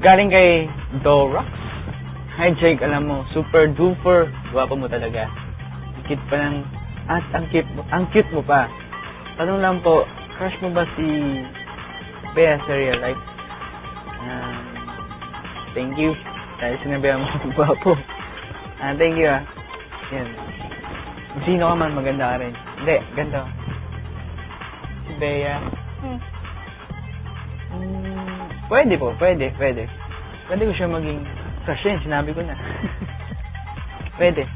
Galing kay Dorox. Hi Jake, alam mo, super duper. Gwapo mo talaga. Ang cute pa ng... At ang cute mo pa. Tanong lang po, crush mo ba si Bea sa real life? Thank you. Dahil sinabihan mo gwapo. Thank you Yan. Kung sino ka man, maganda ka rin. Hindi, ganda. Si Bea. Pwede po, pwede. Pwede ko siya maging crush yun, sinabi ko na. Pwede.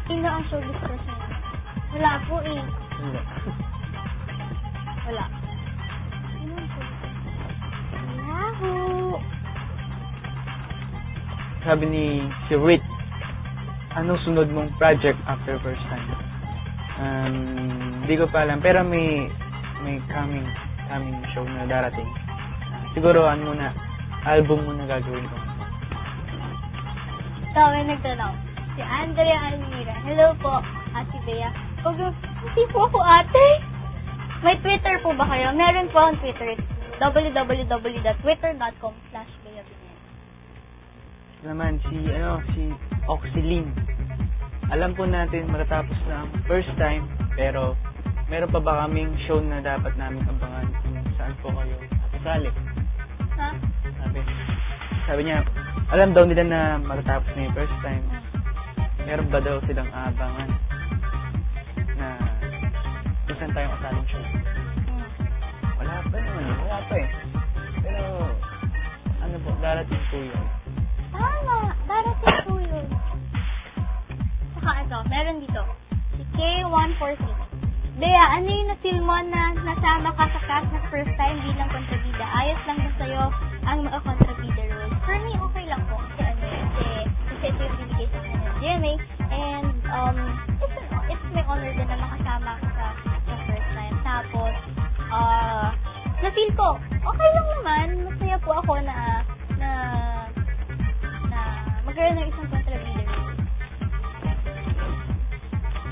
Sino ang showbiz crush niya? Wala po eh. Wala. Sino ang showbiz crush? Yahoo! Sabi ni si Rit, anong sunod mong project after first time? Hindi ko pa alam, pero may coming show na darating. Siguro album muna gagawin ko. So, may nagtanong. Si Andrea Almira. Hello po, Ate Bea. Hindi po ako ate. May Twitter po ba kayo? Meron po ang Twitter. www.twitter.com/Bea. Naman si Oxylene. Alam po natin matatapos na ang first time, pero meron pa ba kaming show na dapat namin abangan? Saan po kayo kasali? Ha? Sabi niya, alam daw nila na matatapos na yung first time. Meron ba daw silang abangan na saan tayong kasaling show? Wala pa eh. Pero ano po, darating po yun. Tama, darating po yun. Saka ito, meron dito. Si K146. Bea, ano yung na-feel mo na nasama ka sa cast na first time bilang kontrabida? Ayos lang ba sa'yo ang mga kontrabida roles? For me, okay lang po. Kasi ito yung binigay sa akin ng GMA. And, it's my honor din na makasama ako sa first time. Tapos, na-feel ko, okay lang naman. Masaya po ako na magkaroon ng isang kontrabida role.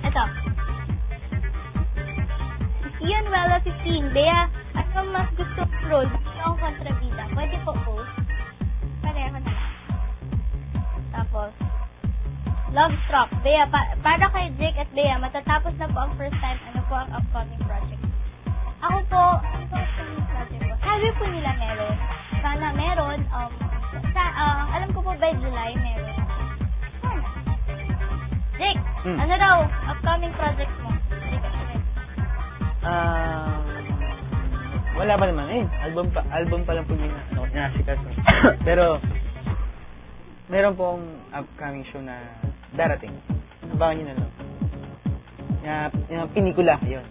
Ito. Ian Wella 15. Bea, ano mas gusto role? Gusto akong kontrabida. Pwede po post. Pareho na lang. Tapos, Love Struck. Bea, para kay Jake at Bea, matatapos na po ang first time. Ano po ang upcoming project? Ako po, ano po ang upcoming project ko? Sabi po nila meron. Sana meron. Alam ko po by July meron. Jake, ano daw upcoming project mo? Jake at Bea. Wala pa naman album pa lang po yung nasikat. Pero meron pong upcoming show na darating. Abangan nyo na lang. Yung pinikula, yun.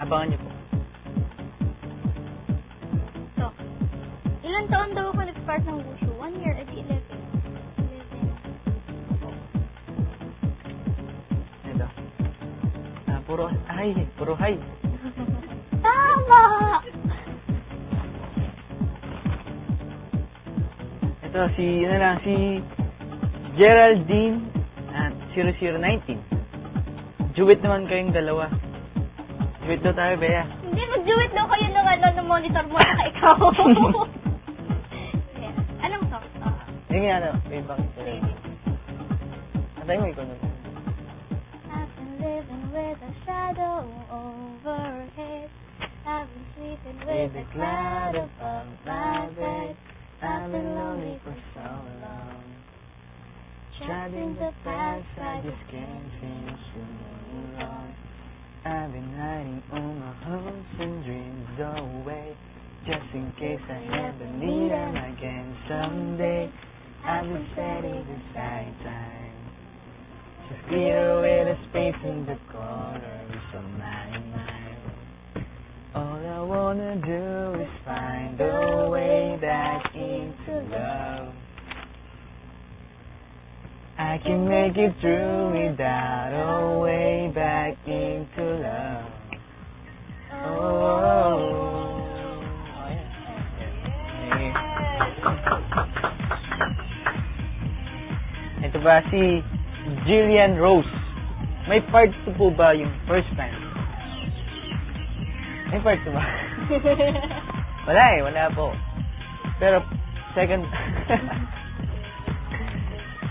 Abangan nyo po. So, ilang taon daw ako nag-start ng wushu? 1 year, 11. Ito. Puro hi. Tama! Ito, si Geraldine at 0019. Juwit naman kayong dalawa. Juwit daw tayo, Bea. Hindi, mag-duet daw kayo ng monitor mo na ikaw. Anong song? Yung nga, ibang ito. Baby. Antay mo, ikaw nun. I've been living with a shadow overhead. I've been sleeping with a cloud above my bed. I've been lonely for so long. Trapped in the past, I just can't seem to move on. I've been hiding all my hopes and dreams away, just in case I ever need them again someday. I've been setting aside time, just clear away the space in the corners of my mind. All I wanna do is find a way back into love. I can make it through without a way back into love. Oh. Ito ba si Jillian Rose? May part 2 po ba yung first time? May part 2 ba? Wala po. Pero second...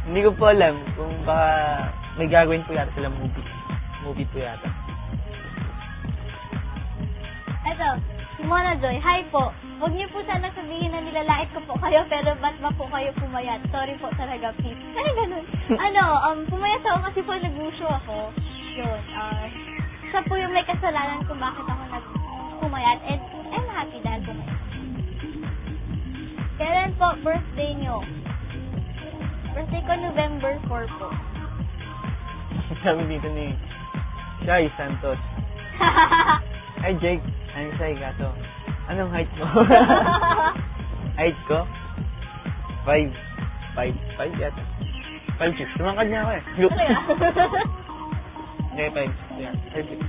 Hindi ko po alam kung baka may gagawin po yata sila movie. Movie po yata. Eto, si Mona Joy, hi po. Huwag niyo po sana sabihin na nilalait ko po kayo, pero ba't ba po kayo pumayat? Sorry po talaga, please. Ay, ganun. Pumayat ako kasi po nag-usyo ako. Yun, siya po yung may kasalanan kung bakit ako pumayat. And I'm happy dahil pumayat. Kailan po birthday niyo? Birthday ko November 4 po. Sabi dito ni Shai Santos. Ay, Jake. Ano sa'yo, gato? Anong height mo? Height ko? 5 yata. 5'6". Tumangkad niya ako eh. Look. Okay, 5. Yeah, 5'6".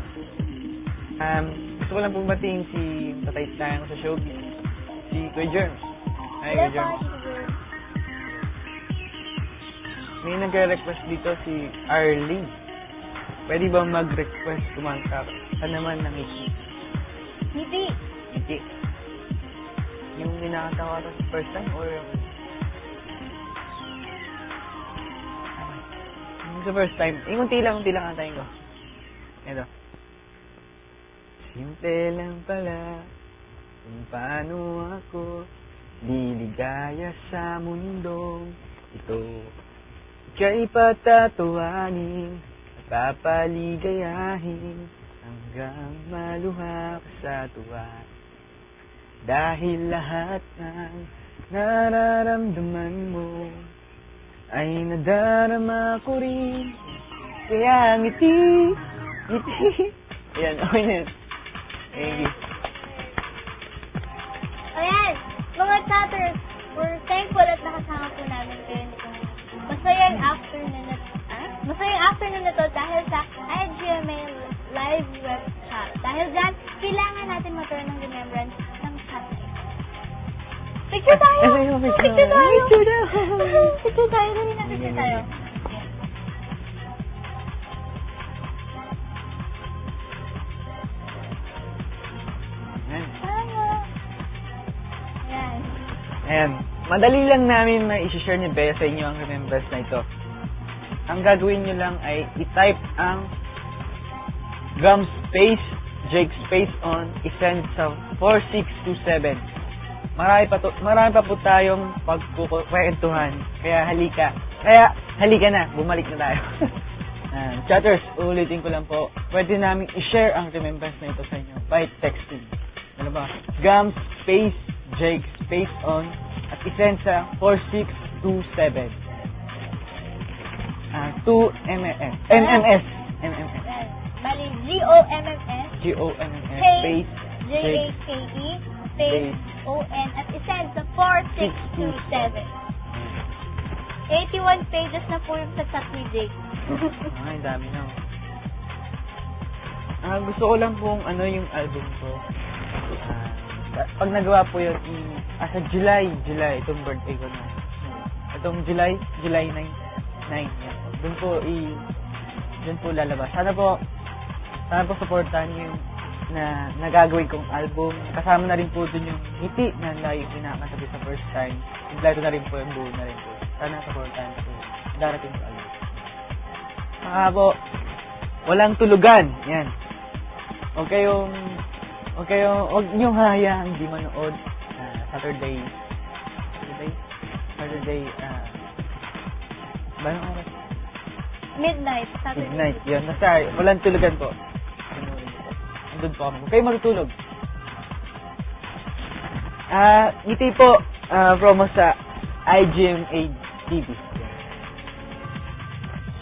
Gusto ko lang pong batiin si tatay tayang sa showbiz. Si Kuya Jerm. Hi, Kuya Jerm. May nagre-request dito si Arlene. Pwede ba mag-request kumanta ka naman ng Ngiti? Ngiti. Yung ninakanta ko ata first time or... Sa first time. Unti lang kantayin ko. Ito. Simple lang pala kung paano ako liligaya sa mundong ito. Ika'y patatawanin at papaligayahin hanggang maluha ka sa tuwa. Dahil lahat ng nararamdaman mo ay nadarama ko rin. Kaya ngiti. Ayan, okay na yun. Thank you. Ayan, mga chatters, we're thankful at nakasama po namin kayo nitong masayang afternoon na to dahil sa IGMA live web chat. Dahil dyan, kailangan natin magkaroon ng remembrance ng chat. Picture tayo! Picture tayo! Picture tayo! Dali na, picture tayo. Ayan. Madali lang namin na i-share ni Bea sa inyo ang remembrance na ito. Ang gagawin nyo lang ay i-type ang Gum space, Jake space on, i-send sa 4627. Marami pa po tayong pagkukwentuhan. Kaya halika na, bumalik na tayo. Chatters, uulitin ko lang po. Pwede namin i-share ang remembrance na ito sa inyo by texting. Ano ba? Gum space, Jake space on, at i-send sa 4627. 2 MMS. Bali, GOMMS. GOMMS space JAKE space ON at isend sa 4627. 81 pages na po yung sa chat ni Jake. Ay, dami na. Gusto ko lang pong yung album ko. Pag nagawa po yun, sa July, itong birthday ko na. Itong July 9. Yan. Doon po lalabas. Sana po supportahan niyo yung nagagawin kong album. Kasama na rin po dun yung ngiti na lagi kinakatabi sa first time. Kompleto na rin po yung buo na rin po. Sana supportahan po. Darating po album. Saka po, walang tulugan. Yan. Huwag niyong hahayaang di manood Saturday, banong oras? Midnight. Yun. Basta, walang tulugan po. Andun po kami. Huwag kayo matutulog. Ngiti po, promo sa IGMA TV.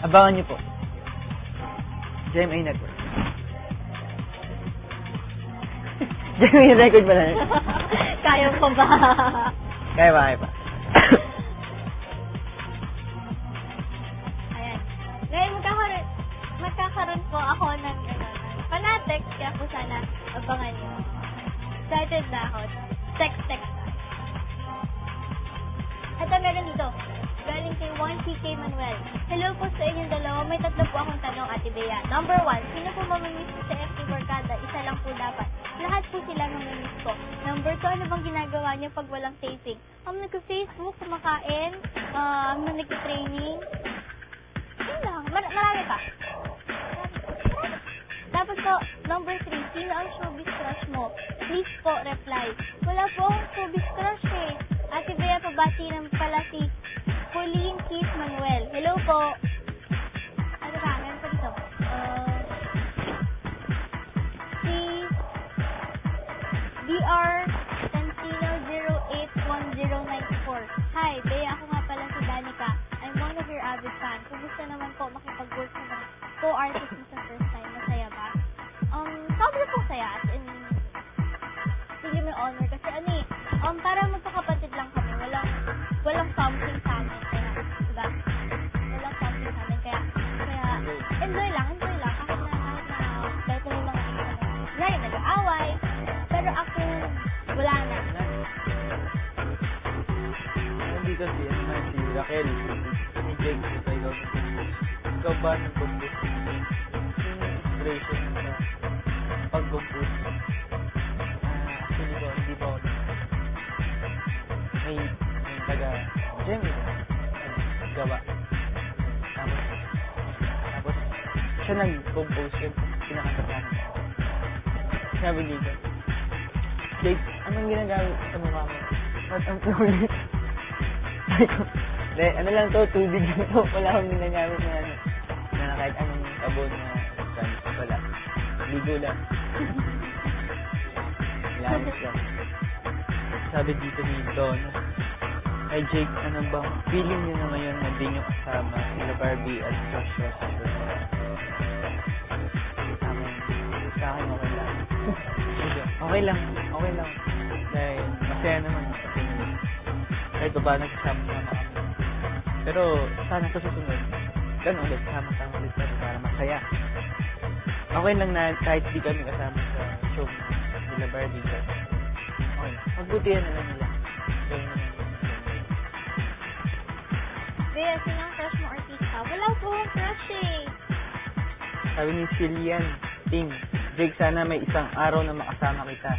Abangan niyo po. GMA Network. GMA Record ba na yun? Kaya pa ba? Kaya pa. Ayan. Ngayon, magkakaroon po ako ng Fanatec, kaya po sana abangan niyo. Excited na ako. Text na. Ito meron dito. Galing kay 1CK Manuel. Hello po sa inyong dalawa. May tatlo po akong tanong, Ate Bea. Number 1, sino po mamimiss sa FT Barkada? Isa lang po dapat. lahat po sila mamimiss ko. Number 2, ano bang ginagawa niyo pag walang taping? Nagka-Facebook, kumakain, nag-training. Yun lang, marami pa. Tapos po, number 3, sino ang showbiz crush mo? Please po, reply. Wala po akong showbiz crush eh. Ate Bea, pabati ng pala si Pauline Keith Manuel. Hello po. Ano ba? Meron pa dito. Si DR Tantino 081094. Hi, Bea, ako nga pala si Danica. I'm one of your avid fans. Kumusta naman po makipag-work sa mga co-artist mo sa first time? Masaya ba? Sobra pong saya. As in, sige may honor. Kasi para magkakapatid lang kami. Walang something sa amin. Kaya, diba? Walang something sa amin. Kaya, enjoy lang. Kahit na may mga nag-aaway. Pero ako, wala na. Nandito si Raquel, si Jake, ikaw ba nag-compose? Yung inspiration mo sa pag-compose? Actually ko, hindi ba ako may taga-Jemmy gawa. Tapos, siya nag-compose yung pinakatapanan. Sabi dito, Jake, anong ginagamit sa mukha mo? Ba't ang ulit? Ano lang to, tubig lang to. Wala akong ginagamit na kahit anong sabon na wala. Ligo lang. Langis lang. Sabi dito ni Don, ay Jake, ano bang feeling niyo na ngayon na di niyo kasama sila Barbie at Joshua sa Barbie? Sa akin okay lang. Okay lang. Dahil masaya naman kahit ba nagsasama kami. Pero sana sa susunod, ganun ulit, sama-sama ulit kami para masaya. Okay lang na kahit di kami kasama sa show nila Barbie. Okay, magbutihan na lang nila. Bea, sino ang crush mo artista? Wala po ang crush eh. Sabi ni Cillian Ting, Jake, sana may isang araw na makasama kita.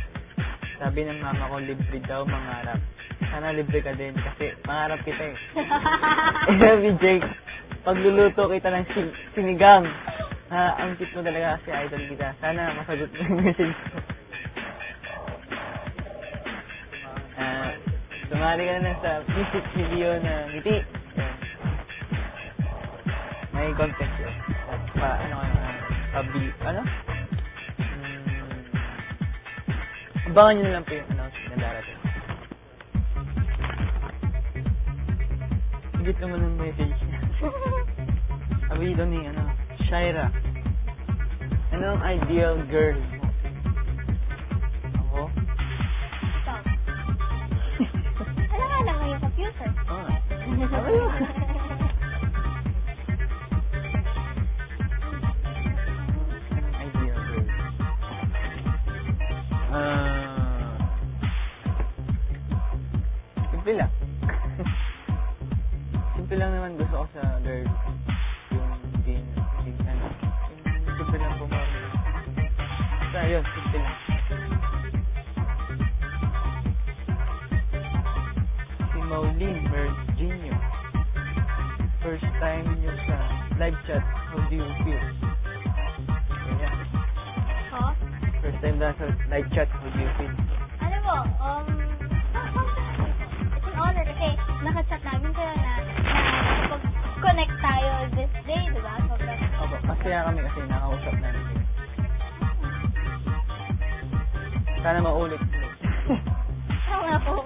Sabi ng mama ko, libre daw mangarap. Sana libre ka din kasi mangarap kita eh. Sabi Jake, pagluluto kita ng sinigang. Ang cute mo talaga kasi idol kita. Sana masagot mo yung message ko. Sumali ka na sa music video na ngiti. May contest yun. Abangan nyo na lang po yung announcement na darating. Higit naman ang message niya. Sabi doon ni, Shaira. Ano ang ideal girl mo? Ako? Stop. Ano nga lang yung computer? Sabi yun. Ideal girl. Simple lang. Simple lang naman gusto ko sa girl. Yung simple lang pumarang. Basta yun, simple lang. Si Maulene Virginio. First time nyo sa live chat, how do you feel? Kaya, Huh? first time na sa live chat, how do you feel? Ano mo, it's an honor kasi nakachat namin kayo na nakapag-connect tayo this day, diba? Opo, masaya kami kasi nakausap namin kayo. Sana maulit. Oo nga po.